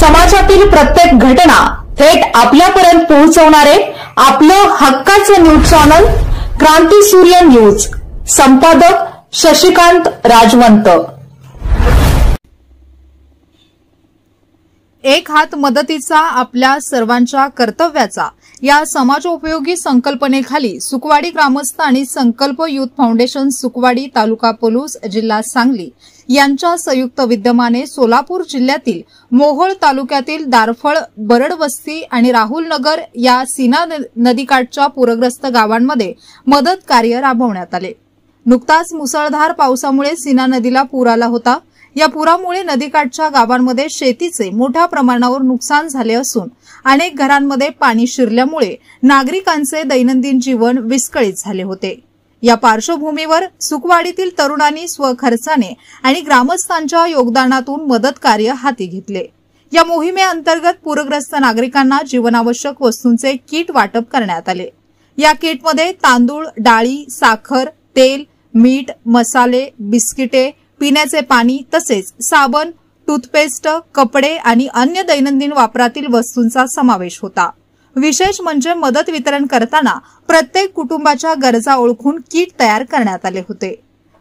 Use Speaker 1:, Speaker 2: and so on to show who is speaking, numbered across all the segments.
Speaker 1: समाजातील प्रत्येक घटना थेट आपल्यापर्यंत पोहोचवणारे आपलं हक्काचं न्यूज चॅनल क्रांती सूर्य न्यूज। संपादक शशिकांत राजवंत।
Speaker 2: एक हात मदतीचा आपल्या सर्वांच्या कर्तव्याचा या समाजोपयोगी संकल्पनेखाली सुकवाडी ग्रामस्थ आणि संकल्प युथ फाउंडेशन सुकवाडी तालुका पलूस जिल्हा सांगली यांच्या संयुक्त विद्यमाने सोलापूर जिल्ह्यातील मोहोळ तालुक्यातील दारफळ बरडवस्ती आणि राहुल नगर या सीना नदीकाठच्या पूरग्रस्त गावांमध्ये मदत कार्य राबवण्यात आले। नुकताच मुसळधार पावसामुळे सीना नदीला पूर आला होता। या पुरामुळे नदीकाठच्या गावांमध्ये शेतीचे मोठ्या प्रमाणावर नुकसान झाले असून अनेक घरांमध्ये पाणी शिरल्यामुळे नागरिकांचे दैनंदिन जीवन विस्कळीत झाले होते। या पार्श्वभूमीवर सुकवाडीतील तरुणांनी स्वखर्चाने आणि ग्रामस्थांच्या योगदानातून मदत कार्य हाती घेतले। या मोहिमेअंतर्गत पूरग्रस्त नागरिकांना जीवनावश्यक वस्तूंचे किट वाटप करण्यात आले। या किटमध्ये तांदूळ, डाळी, साखर, तेल, मीठ, मसाले, बिस्किटे, पिण्याचे पाणी तसेच साबण, टूथपेस्ट, कपडे आणि अन्य दैनंदिन वापरातील वस्तूंचा समावेश होता। विशेष म्हणजे मदत वितरण करताना प्रत्येक कुटुंबाच्या गरजा ओळखून किट तयार करण्यात आले होते।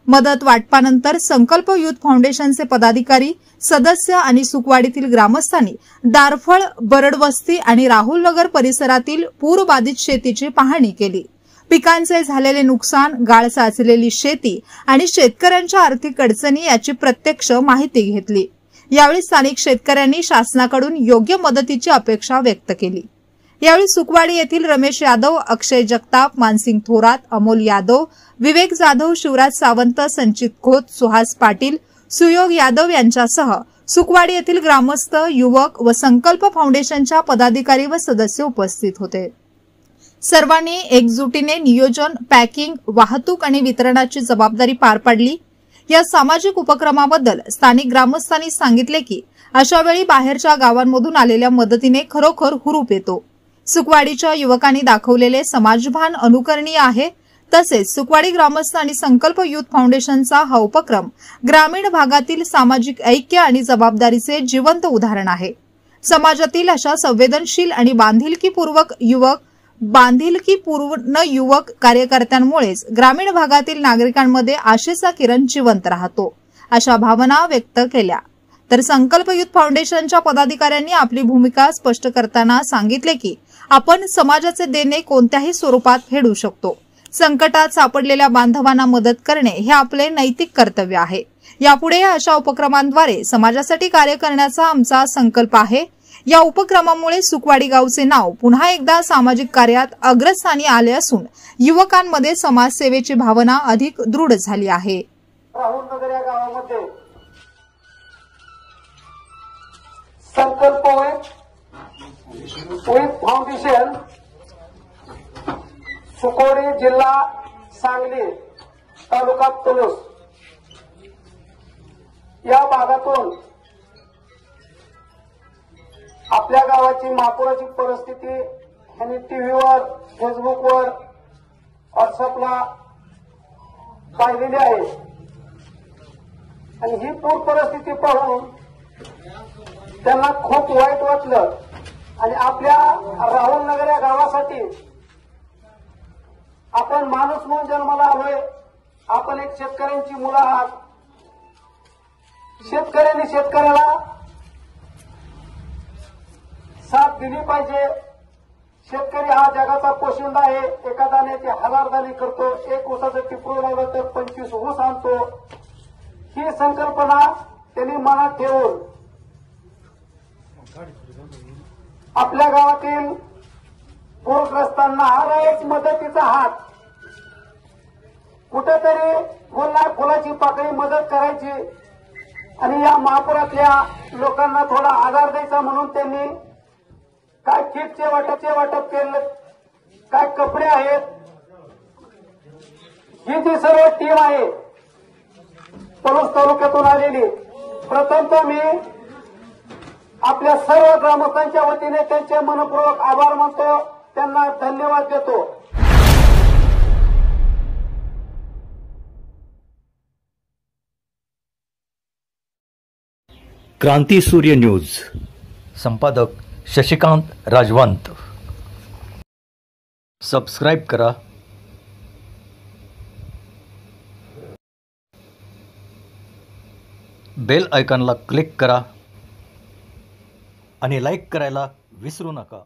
Speaker 2: मदत वाटपानंतर संकल्प युथ फाउंडेशनचे पदाधिकारी, सदस्य आणि सुकवाडीतील ग्रामस्थांनी दारफळ बरडवस्ती आणि राहुल नगर परिसरातील पूरबाधित शेतीची पाहणी केली। पिकांचे झालेले नुकसान, गाळ साचलेली शेती आणि शेतकऱ्यांच्या आर्थिक अडचणी याची प्रत्यक्ष माहिती घेतली। यावेळी स्थानिक शेतकऱ्यांनी शासनाकडून योग्य मदतीची अपेक्षा व्यक्त केली। यावेळी सुकवाडी येथील रमेश यादव, अक्षय जगताप, मानसिंग थोरात, अमोल यादव, विवेक जाधव, शिवराज सावंत, संचित खोत, सुहास पाटील, सुयोग यादव यांच्यासह सुकवाडी येथील ग्रामस्थ, युवक व संकल्प फाउंडेशनच्या पदाधिकारी व सदस्य उपस्थित होते। सर्वांनी एकजुटीने नियोजन, पॅकिंग, वाहतूक आणि वितरणाची जबाबदारी पार पाडली। या सामाजिक उपक्रमाबद्दल स्थानिक ग्रामस्थांनी सांगितले की अशा वेळी बाहेरच्या गावांमधून आलेल्या मदतीने खरोखर हुरूप येतो। सुकवाडीच्या युवकांनी दाखवलेले समाजभान अनुकरणीय आहे। तसेच सुकवाडी ग्रामस्थ आणि संकल्प युथ फाउंडेशनचा हा उपक्रम ग्रामीण भागातील सामाजिक ऐक्य आणि जबाबदारीचे जिवंत उदाहरण आहे। समाजातील अशा संवेदनशील आणि बांधिलकीपूर्ण युवक कार्यकर्त्यांमुळेच ग्रामीण भागातील नागरिकांमध्ये आशेचा किरण जिवंत राहतो, अशा भावना व्यक्त केल्या। तर संकल्प युथ फाउंडेशनच्या पदाधिकाऱ्यांनी आपली भूमिका स्पष्ट करताना सांगितले की आपण समाजाचे देणे कोणत्याही स्वरूपात फेडू शकतो। संकटात सापडलेल्या बांधवांना मदत करणे हे आपले नैतिक कर्तव्य आहे। यापुढे अशा उपक्रमांद्वारे समाजासाठी कार्य करण्याचा आमचा संकल्प आहे। या उपक्रमामुळे सुकवाडी गावचे नाव पुन्हा एकदा सामाजिक कार्यात अग्रस्थानी आले असून युवकांमध्ये समाजसेवेची भावना अधिक दृढ झाली आहे।
Speaker 3: राहुल नगर या गावामध्ये संकल्प युथ फाउंडेशन सुकवाडी जिल्हा सांगली तालुका पलूस या भागातून आपल्या गावाची महापुराची परिस्थिती यांनी टीव्हीवर, फेसबुकवर, व्हॉट्सअपला पाहिलेली आहे आणि ही पूर परिस्थिती पाहून त्यांना खूप वाईट वाटलं आणि आपल्या राहुल नगर या गावासाठी आपण माणूस म्हणून जन्माला आलोय। आपण एक शेतकऱ्यांची मुलं आहात। शेतकऱ्यांनी शेतकऱ्याला साथ दिली पाहिजे। शेतकरी हा जगाचा पोशिंदा आहे। एका दाण्याची 1000 दाणे करतो। एक ऊसाचं टिपरू लावलं तर 25 ऊस आणतो। ही संकल्पना त्यांनी मनात ठेवून आपल्या गावातील पूरग्रस्तांना हा एक मदतीचा हात, कुठेतरी फुलाची पाकळी मदत करायची आणि या महापुरातल्या लोकांना थोडा आधार द्यायचा म्हणून त्यांनी काय किटचे वाटप केलं, काय कपडे आहेत। ही जी सर्व टीम आहे पलूस तालुक्यातून आलेली, प्रथमतः मी आपल्या सर्व ग्रामस्थांच्या वतीने त्यांचे मनपूर्वक आभार मानतो, त्यांना धन्यवाद देतो।
Speaker 4: क्रांती सूर्य न्यूज संपादक शशिकांत राजवंत. सबस्क्राईब करा. बेल आयकॉनला क्लिक करा आणि लाईक करायला विसरू नका.